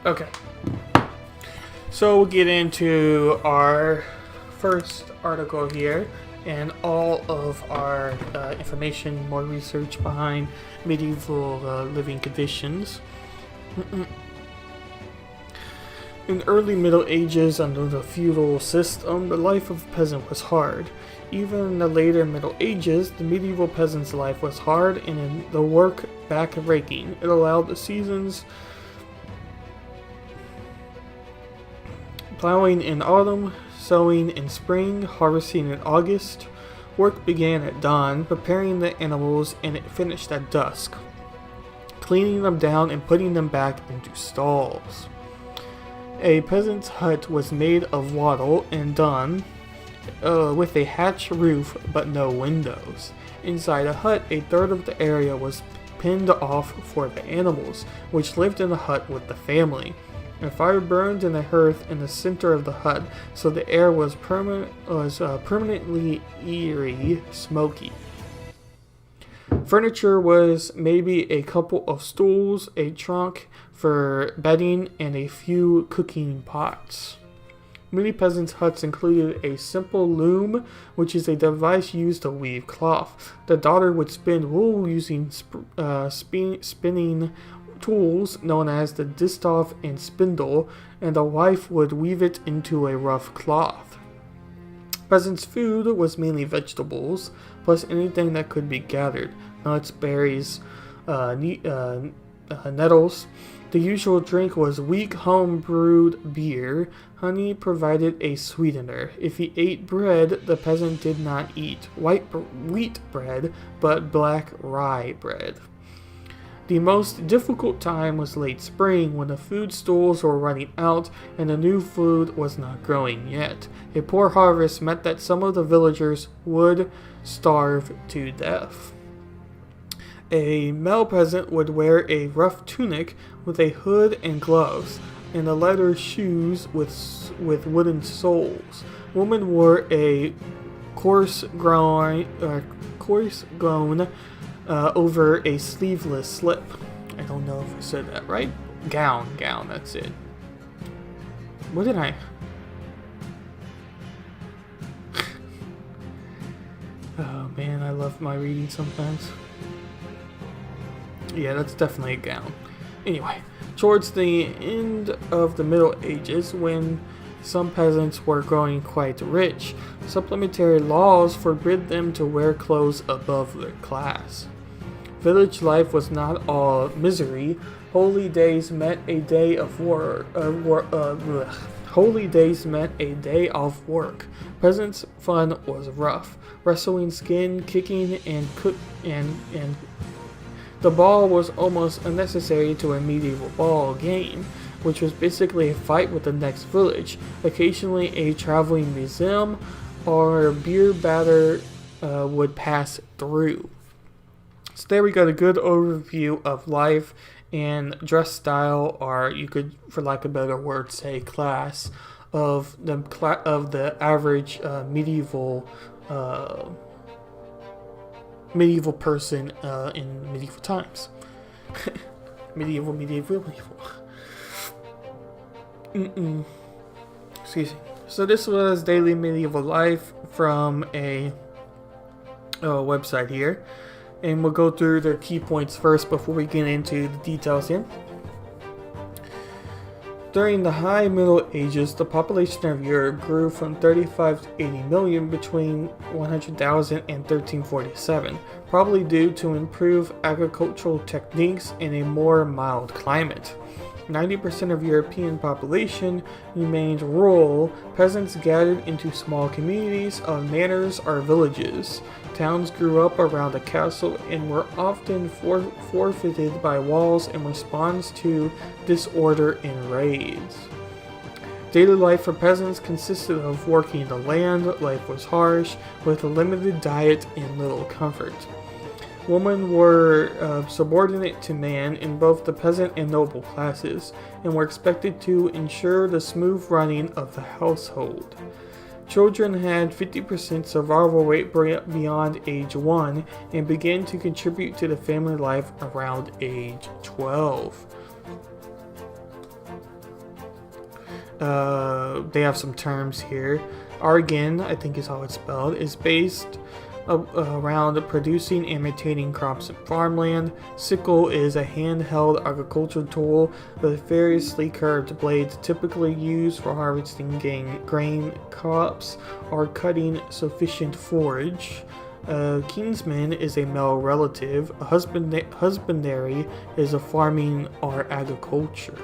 Speaker 1: Okay. So we'll get into our first article here and all of our information, more research behind medieval living conditions. In early Middle Ages, under the feudal system, the life of a peasant was hard. Even in the later Middle Ages, the medieval peasant's life was hard and in the work back-breaking. It allowed the seasons plowing in autumn, sowing in spring, harvesting in August. Work began at dawn, preparing the animals, and it finished at dusk, cleaning them down and putting them back into stalls. A peasant's hut was made of wattle and dun, with a thatched roof but no windows. Inside a hut, a third of the area was pinned off for the animals, which lived in the hut with the family. A fire burned in the hearth in the center of the hut, so the air was permanently eerie, smoky. Furniture was maybe a couple of stools, a trunk for bedding, and a few cooking pots. Many peasants' huts included a simple loom, which is a device used to weave cloth. The daughter would spin wool using spinning tools known as the distaff and spindle, and the wife would weave it into a rough cloth. Peasants' food was mainly vegetables, plus anything that could be gathered: nuts, berries, nettles. The usual drink was weak home-brewed beer. Honey provided a sweetener. If he ate bread, the peasant did not eat wheat bread, but black rye bread. The most difficult time was late spring, when the food stores were running out and the new food was not growing yet. A poor harvest meant that some of the villagers would starve to death. A male peasant would wear a rough tunic with a hood and gloves, and the leather shoes with wooden soles. Women wore a coarse grown over a sleeveless slip. I don't know if I said that right. Gown, that's it. What did I... Oh man, I love my reading sometimes. Yeah, that's definitely a gown. Anyway, towards the end of the Middle Ages, when some peasants were growing quite rich, supplementary laws forbid them to wear clothes above their class. Village life was not all misery. Holy days meant a day of work. Holy days meant a day off work. Peasants' fun was rough. Wrestling, skin kicking, and the ball was almost unnecessary to a medieval ball game, which was basically a fight with the next village. Occasionally, a traveling museum or beer batter would pass through. So there we got a good overview of life and dress style, or you could, for lack of a better word, say class of the average medieval person in medieval times. medieval. Excuse me. So this was Daily Medieval Life from a website here. And we'll go through their key points first before we get into the details here. During the High Middle Ages, the population of Europe grew from 35 to 80 million between 100,000 and 1347, probably due to improved agricultural techniques and a more mild climate. 90% of European population remained rural. Peasants gathered into small communities of manors or villages. Towns grew up around a castle and were often fortified by walls in response to disorder and raids. Daily life for peasants consisted of working the land. Life was harsh, with a limited diet and little comfort. Women were subordinate to man in both the peasant and noble classes, and were expected to ensure the smooth running of the household. Children had 50% survival rate beyond age 1 and began to contribute to the family life around age 12. they have some terms here. Argan, I think is how it's spelled, is based around producing and maintaining crops and farmland. Sickle is a handheld agricultural tool with variously curved blades typically used for harvesting grain crops or cutting sufficient forage. Kinsman is a male relative. A husbandary is a farming or agriculture.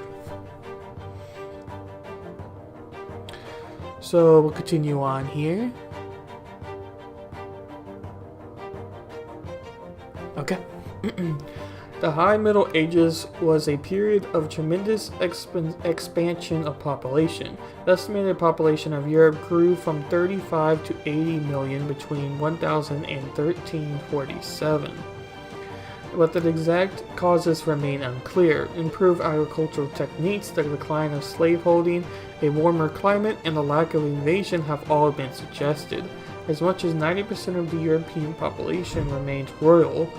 Speaker 1: So we'll continue on here. Okay. The High Middle Ages was a period of tremendous expansion of population. The estimated population of Europe grew from 35 to 80 million between 1000 and 1347. But the exact causes remain unclear. Improved agricultural techniques, the decline of slaveholding, a warmer climate, and the lack of invasion have all been suggested. As much as 90% of the European population remained rural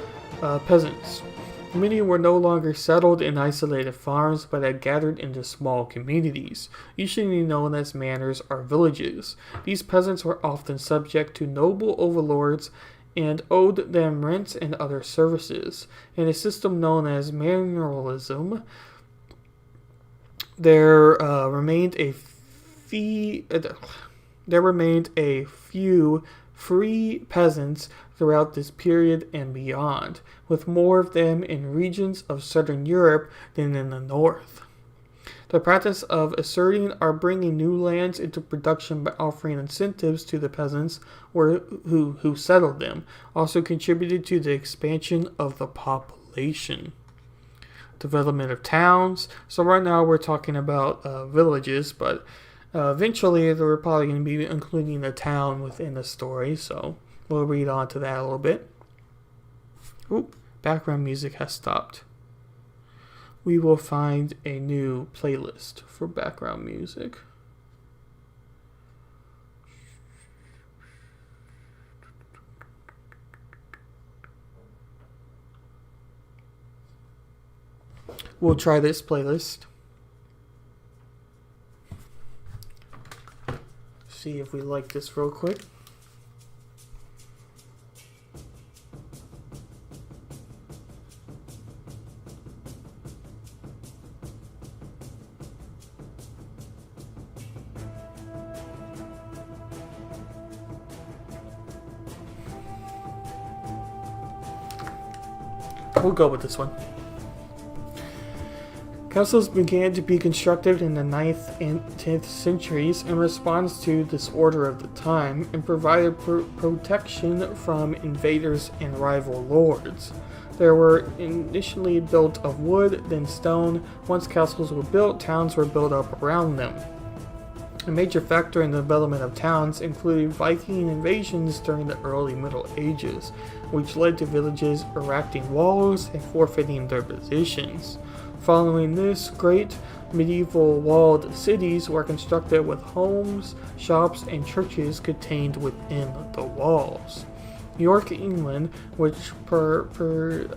Speaker 1: peasants. Many were no longer settled in isolated farms, but had gathered into small communities, usually known as manors or villages. These peasants were often subject to noble overlords and owed them rents and other services. In a system known as manorialism, there remained a few free peasants throughout this period and beyond, with more of them in regions of southern Europe than in the north. The practice of asserting or bringing new lands into production by offering incentives to the peasants who settled them also contributed to the expansion of the population. Development of towns. So right now we're talking about villages, but eventually we're probably going to be including a town within the story, so we'll read on to that a little bit. Oop, background music has stopped. We will find a new playlist for background music. We'll try this playlist. See if we like this real quick. We'll go with this one. Castles began to be constructed in the 9th and 10th centuries in response to disorder of the time and provided protection from invaders and rival lords. They were initially built of wood, then stone. Once castles were built, towns were built up around them. A major factor in the development of towns included Viking invasions during the early Middle Ages, which led to villages erecting walls and forfeiting their positions. Following this, great medieval walled cities were constructed with homes, shops, and churches contained within the walls. York, England, which prospered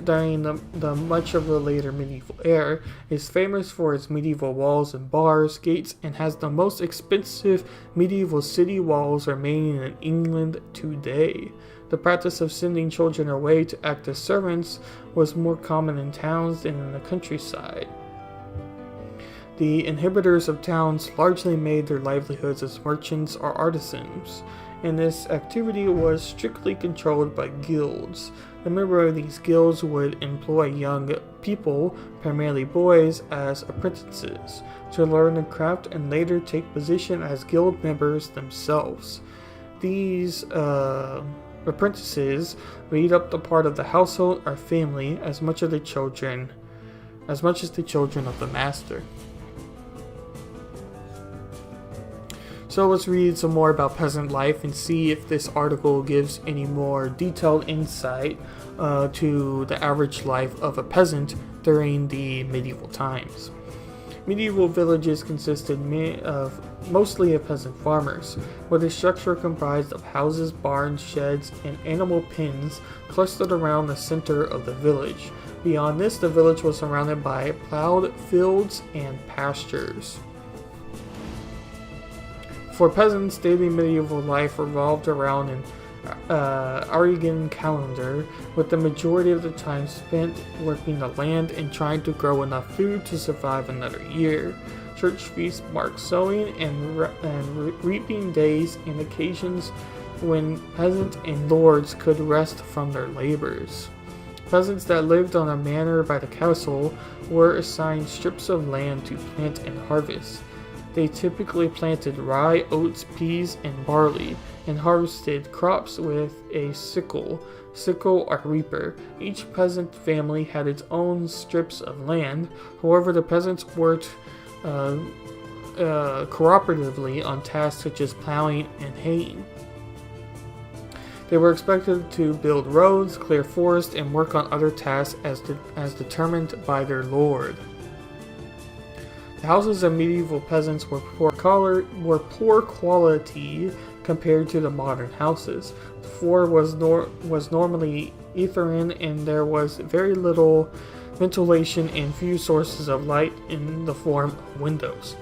Speaker 1: during the much of the later medieval era, is famous for its medieval walls and bars, gates, and has the most expensive medieval city walls remaining in England today. The practice of sending children away to act as servants was more common in towns than in the countryside. The inhabitants of towns largely made their livelihoods as merchants or artisans, and this activity was strictly controlled by guilds. The members of these guilds would employ young people, primarily boys, as apprentices to learn the craft and later take position as guild members themselves. These apprentices made up the part of the household or family as much as the children of the master. So let's read some more about peasant life and see if this article gives any more detailed insight to the average life of a peasant during the medieval times. Medieval villages consisted mostly of peasant farmers, with a structure comprised of houses, barns, sheds, and animal pens clustered around the center of the village. Beyond this, the village was surrounded by plowed fields and pastures. For peasants, daily medieval life revolved around an Arigan calendar, with the majority of the time spent working the land and trying to grow enough food to survive another year. Church feasts marked sowing and reaping days and occasions when peasants and lords could rest from their labors. Peasants that lived on a manor by the castle were assigned strips of land to plant and harvest. They typically planted rye, oats, peas, and barley, and harvested crops with a sickle or reaper. Each peasant family had its own strips of land. However, the peasants worked cooperatively on tasks such as plowing and haying. They were expected to build roads, clear forests, and work on other tasks as determined by their lord. The houses of medieval peasants were poor quality compared to the modern houses. The floor was normally earthen, and there was very little ventilation and few sources of light in the form of windows.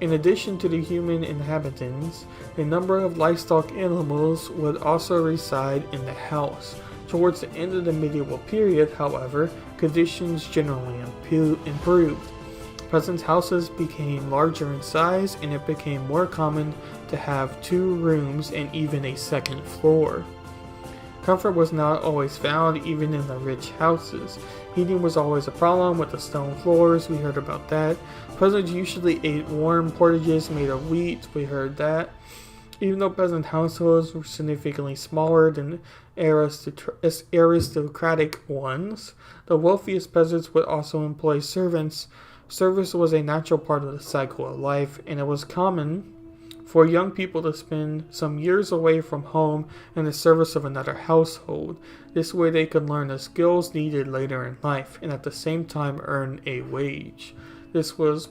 Speaker 1: In addition to the human inhabitants, a number of livestock animals would also reside in the house. Towards the end of the medieval period, however, conditions generally improved. Peasants' houses became larger in size, and it became more common to have 2 rooms and even a second floor. Comfort was not always found even in the rich houses. Heating was always a problem with the stone floors, we heard about that. Peasants usually ate warm porridges made of wheat, we heard that. Even though peasant households were significantly smaller than aristocratic ones, the wealthiest peasants would also employ servants. Service was a natural part of the cycle of life, and it was common for young people to spend some years away from home in the service of another household. This way they could learn the skills needed later in life, and at the same time earn a wage. This was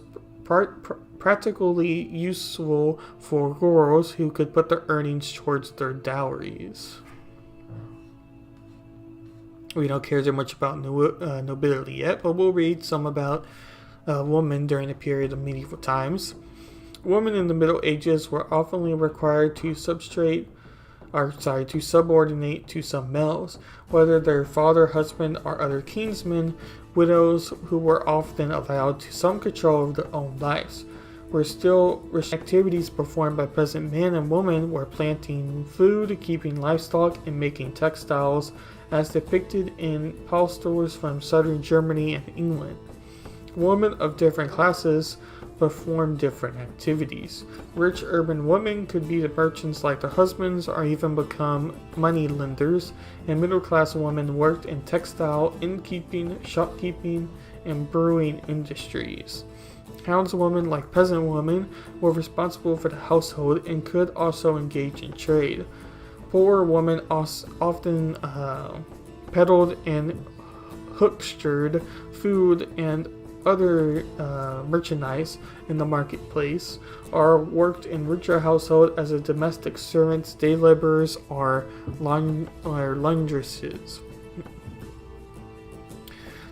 Speaker 1: practically useful for girls who could put their earnings towards their dowries. We don't care too much about nobility yet, but we'll read some about women during the period of medieval times. Women in the Middle Ages were often required to subordinate to some males, whether their father, husband, or other kinsmen. Widows, who were often allowed to some control of their own lives, were still activities performed by peasant men and women were planting food, keeping livestock, and making textiles, as depicted in posters from southern Germany and England. Women of different classes performed different activities. Rich urban women could be the merchants like their husbands, or even become money lenders, and middle-class women worked in textile, innkeeping, shopkeeping, and brewing industries. Townswomen, like peasant women, were responsible for the household and could also engage in trade. Poorer women often peddled and huckstered food and other merchandise in the marketplace, or worked in richer households as a domestic servants, day laborers, or laundresses.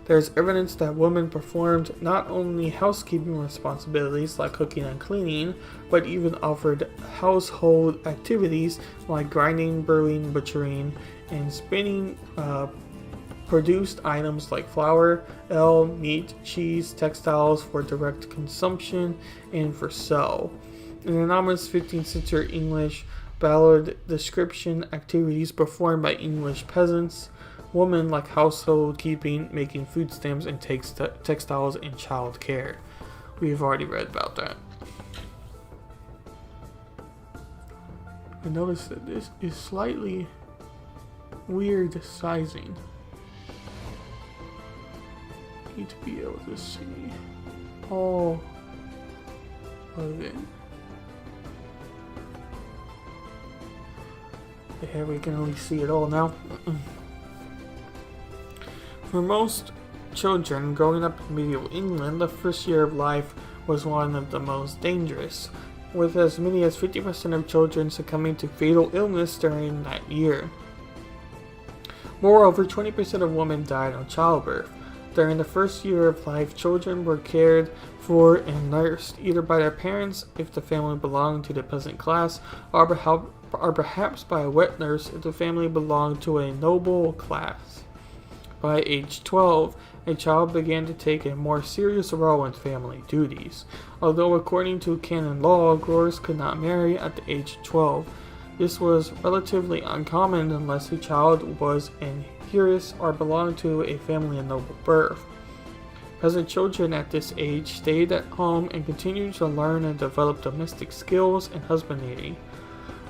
Speaker 1: There is evidence that women performed not only housekeeping responsibilities like cooking and cleaning, but even offered household activities like grinding, brewing, butchering, and spinning produced items like flour, ale, meat, cheese, textiles for direct consumption and for sale. In anonymous 15th century English ballad description activities performed by English peasants, women like household keeping, making food stamps, and textiles and child care. We've already read about that. I noticed that this is slightly weird sizing. Need to be able to see all of it. Here we can only see it all now. For most children growing up in medieval England, the first year of life was one of the most dangerous, with as many as 50% of children succumbing to fatal illness during that year. Moreover, 20% of women died in childbirth. During the first year of life, children were cared for and nursed, either by their parents if the family belonged to the peasant class, or perhaps by a wet nurse if the family belonged to a noble class. By age 12, a child began to take a more serious role in family duties. Although according to canon law, growers could not marry at the age of 12, this was relatively uncommon unless a child was an heiress or belonged to a family of noble birth. Peasant children at this age stayed at home and continued to learn and develop domestic skills and husbandry.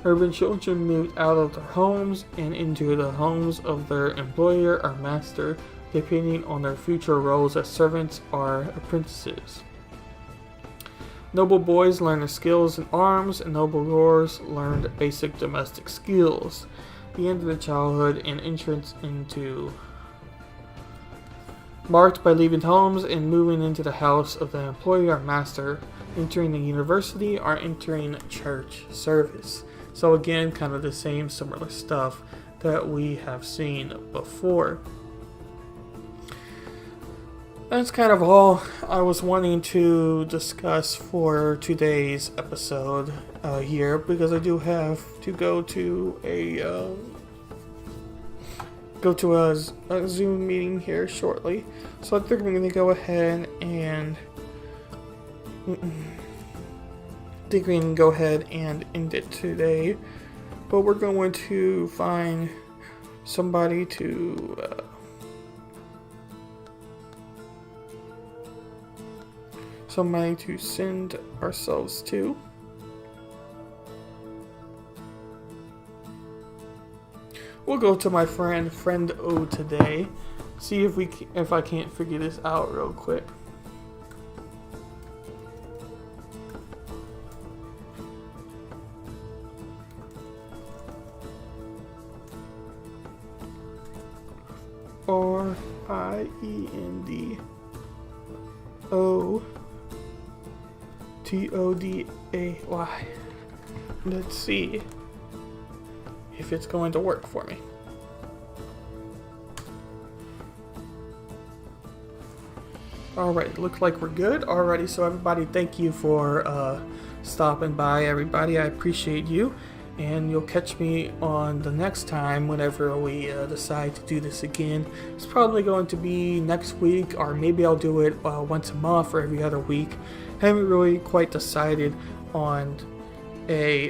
Speaker 1: Urban children moved out of their homes and into the homes of their employer or master, depending on their future roles as servants or apprentices. Noble boys learned the skills in arms, and noble girls learned basic domestic skills. The end of the childhood and entrance into marked by leaving homes and moving into the house of the employer or master, entering the university, or entering church service. So again, kind of the same similar stuff that we have seen before. That's kind of all I was wanting to discuss for today's episode here, because I do have to go to a Zoom meeting here shortly. So I think I'm going to go ahead and end it today. But we're going to find somebody to send ourselves to. We'll go to my friend O today. See if I can't figure this out real quick. RIENDOTODAY. Let's see if it's going to work for me. Alright, looks like we're good. Alrighty, so everybody, thank you for stopping by, everybody. I appreciate you. And you'll catch me on the next time whenever we decide to do this again. It's probably going to be next week, or maybe I'll do it once a month or every other week. Haven't really quite decided on a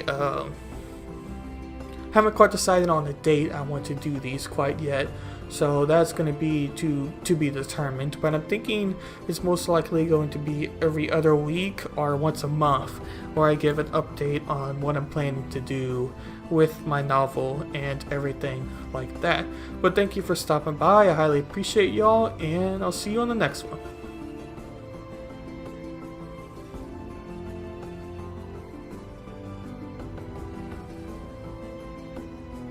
Speaker 1: date I want to do these quite yet. So that's going to be to be determined. But I'm thinking it's most likely going to be every other week or once a month, where I give an update on what I'm planning to do with my novel and everything like that. But thank you for stopping by. I highly appreciate y'all, and I'll see you on the next one.